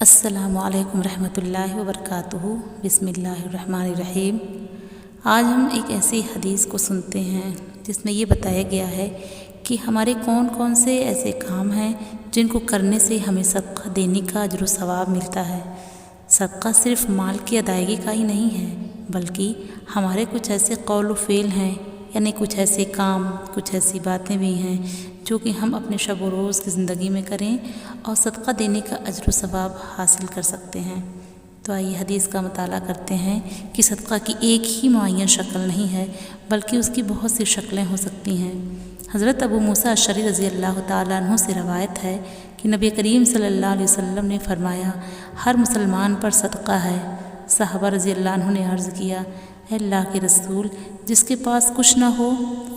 السلام علیکم رحمۃ اللہ وبرکاتہ۔ بسم اللہ الرحمن الرحیم۔ آج ہم ایک ایسی حدیث کو سنتے ہیں جس میں یہ بتایا گیا ہے کہ ہمارے کون کون سے ایسے کام ہیں جن کو کرنے سے ہمیں صدقہ دینے کا اجر و ثواب ملتا ہے۔ صدقہ صرف مال کی ادائیگی کا ہی نہیں ہے، بلکہ ہمارے کچھ ایسے قول و فعل ہیں، یعنی کچھ ایسے کام، کچھ ایسی باتیں بھی ہیں جو کہ ہم اپنے شب و روز کی زندگی میں کریں اور صدقہ دینے کا اجر و ثواب حاصل کر سکتے ہیں۔ تو آئیے حدیث کا مطالعہ کرتے ہیں کہ صدقہ کی ایک ہی معین شکل نہیں ہے، بلکہ اس کی بہت سی شکلیں ہو سکتی ہیں۔ حضرت ابو موسیٰ اشعری رضی اللہ تعالیٰ عنہ سے روایت ہے کہ نبی کریم صلی اللہ علیہ وسلم نے فرمایا، ہر مسلمان پر صدقہ ہے۔ صحابہ رضی اللہ عنہ نے عرض کیا، اے اللہ کے رسول، جس کے پاس کچھ نہ ہو؟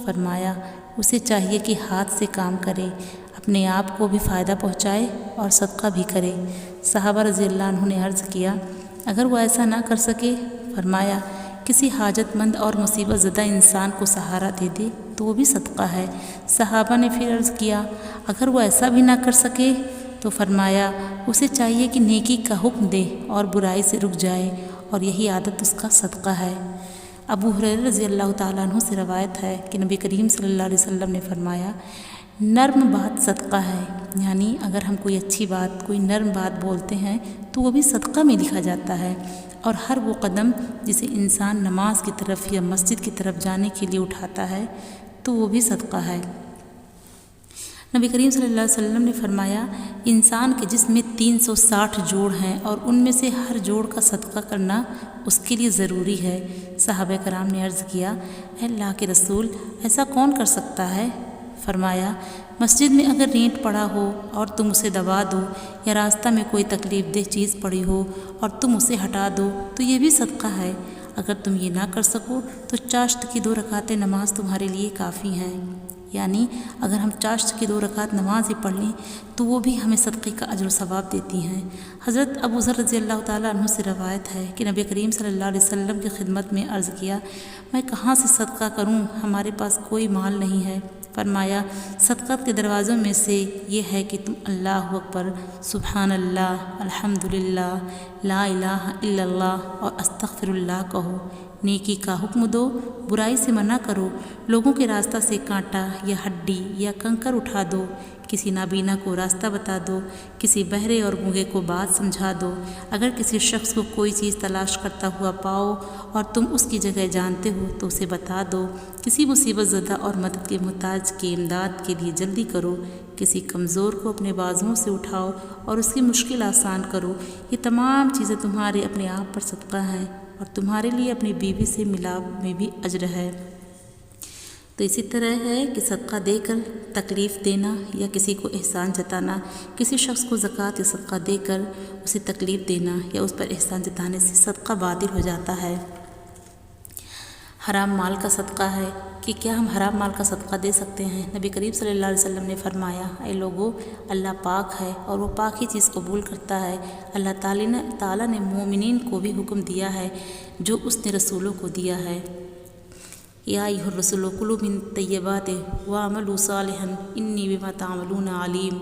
فرمایا، اسے چاہیے کہ ہاتھ سے کام کرے، اپنے آپ کو بھی فائدہ پہنچائے اور صدقہ بھی کرے۔ صحابہ رضی اللہ عنہ نے عرض کیا، اگر وہ ایسا نہ کر سکے؟ فرمایا، کسی حاجت مند اور مصیبت زدہ انسان کو سہارا دے دے تو وہ بھی صدقہ ہے۔ صحابہ نے پھر عرض کیا، اگر وہ ایسا بھی نہ کر سکے؟ تو فرمایا، اسے چاہیے کہ نیکی کا حکم دے اور برائی سے رک جائے، اور یہی عادت اس کا صدقہ ہے۔ ابو ہریرہ رضی اللہ تعالیٰ عنہ سے روایت ہے کہ نبی کریم صلی اللہ علیہ وسلم نے فرمایا، نرم بات صدقہ ہے، یعنی اگر ہم کوئی اچھی بات، کوئی نرم بات بولتے ہیں تو وہ بھی صدقہ میں لکھا جاتا ہے، اور ہر وہ قدم جسے انسان نماز کی طرف یا مسجد کی طرف جانے کے لیے اٹھاتا ہے تو وہ بھی صدقہ ہے۔ نبی کریم صلی اللہ علیہ وسلم نے فرمایا، انسان کے جسم میں 360 جوڑ ہیں اور ان میں سے ہر جوڑ کا صدقہ کرنا اس کے لیے ضروری ہے۔ صحابہ کرام نے عرض کیا، اے اللہ کے رسول، ایسا کون کر سکتا ہے؟ فرمایا، مسجد میں اگر رینٹ پڑا ہو اور تم اسے دبا دو، یا راستہ میں کوئی تکلیف دہ چیز پڑی ہو اور تم اسے ہٹا دو تو یہ بھی صدقہ ہے۔ اگر تم یہ نہ کر سکو تو چاشت کی 2 رکعتیں نماز تمہارے لیے کافی ہیں، یعنی اگر ہم چاشت کی 2 رکعت نماز ہی پڑھ لیں تو وہ بھی ہمیں صدقے کا اجر و ثواب دیتی ہیں۔ حضرت ابو ذر رضی اللہ تعالیٰ عنہ سے روایت ہے کہ نبی کریم صلی اللہ علیہ وسلم کی خدمت میں عرض کیا، میں کہاں سے صدقہ کروں؟ ہمارے پاس کوئی مال نہیں ہے۔ فرمایا، صدقات کے دروازوں میں سے یہ ہے کہ تم اللہ اکبر، سبحان اللہ، الحمدللہ، لا الہ الا اللہ اور استغفر اللہ کہو، نیکی کا حکم دو، برائی سے منع کرو، لوگوں کے راستہ سے کانٹا یا ہڈی یا کنکر اٹھا دو، کسی نابینا کو راستہ بتا دو، کسی بہرے اور گونگے کو بات سمجھا دو، اگر کسی شخص کو کوئی چیز تلاش کرتا ہوا پاؤ اور تم اس کی جگہ جانتے ہو تو اسے بتا دو، کسی مصیبت زدہ اور مدد کے محتاج کی امداد کے لیے جلدی کرو، کسی کمزور کو اپنے بازوؤں سے اٹھاؤ اور اس کی مشکل آسان کرو۔ یہ تمام چیزیں تمہارے اپنے آپ پر صدقہ ہیں، اور تمہارے لیے اپنی بیوی سے ملاپ میں بھی اجر ہے۔ تو اسی طرح ہے کہ صدقہ دے کر تکلیف دینا یا کسی کو احسان جتانا، کسی شخص کو زکوٰۃ یا صدقہ دے کر اسے تکلیف دینا یا اس پر احسان جتانے سے صدقہ باطل ہو جاتا ہے۔ حرام مال کا صدقہ ہے کہ کیا ہم حرام مال کا صدقہ دے سکتے ہیں؟ نبی کریم صلی اللہ علیہ وسلم نے فرمایا، اے لوگو، اللہ پاک ہے اور وہ پاک ہی چیز قبول کرتا ہے۔ اللہ تعالیٰ نے مومنین کو بھی حکم دیا ہے جو اس نے رسولوں کو دیا ہے، یا ایھا الرسول کلوا من الطیبات واعملوا صالحا انی بما تعملون علیم۔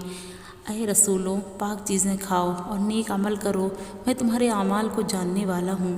اے رسولوں، پاک چیزیں کھاؤ اور نیک عمل کرو، میں تمہارے اعمال کو جاننے والا ہوں۔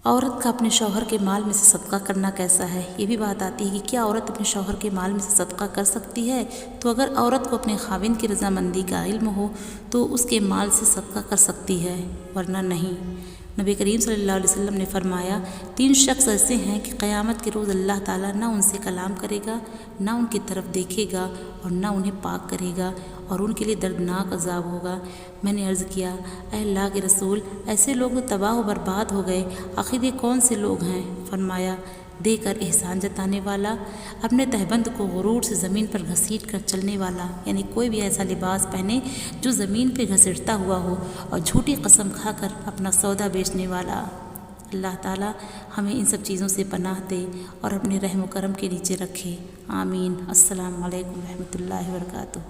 عورت کا اپنے شوہر کے مال میں سے صدقہ کرنا کیسا ہے؟ یہ بھی بات آتی ہے کہ کیا عورت اپنے شوہر کے مال میں سے صدقہ کر سکتی ہے؟ تو اگر عورت کو اپنے خاوند کی رضامندی کا علم ہو تو اس کے مال سے صدقہ کر سکتی ہے، ورنہ نہیں۔ نبی کریم صلی اللہ علیہ وسلم نے فرمایا، 3 شخص ایسے ہیں کہ قیامت کے روز اللہ تعالیٰ نہ ان سے کلام کرے گا، نہ ان کی طرف دیکھے گا اور نہ انہیں پاک کرے گا، اور ان کے لیے دردناک عذاب ہوگا۔ میں نے عرض کیا، اے اللہ کے رسول، ایسے لوگ تباہ و برباد ہو گئے، آخر یہ کون سے لوگ ہیں؟ فرمایا، دے کر احسان جتانے والا، اپنے تہبند کو غرور سے زمین پر گھسیٹ کر چلنے والا، یعنی کوئی بھی ایسا لباس پہنے جو زمین پہ گھسیٹتا ہوا ہو، اور جھوٹی قسم کھا کر اپنا سودا بیچنے والا۔ اللہ تعالیٰ ہمیں ان سب چیزوں سے پناہ دے اور اپنے رحم و کرم کے نیچے رکھے، آمین۔ السلام علیکم ورحمۃ اللہ وبرکاتہ۔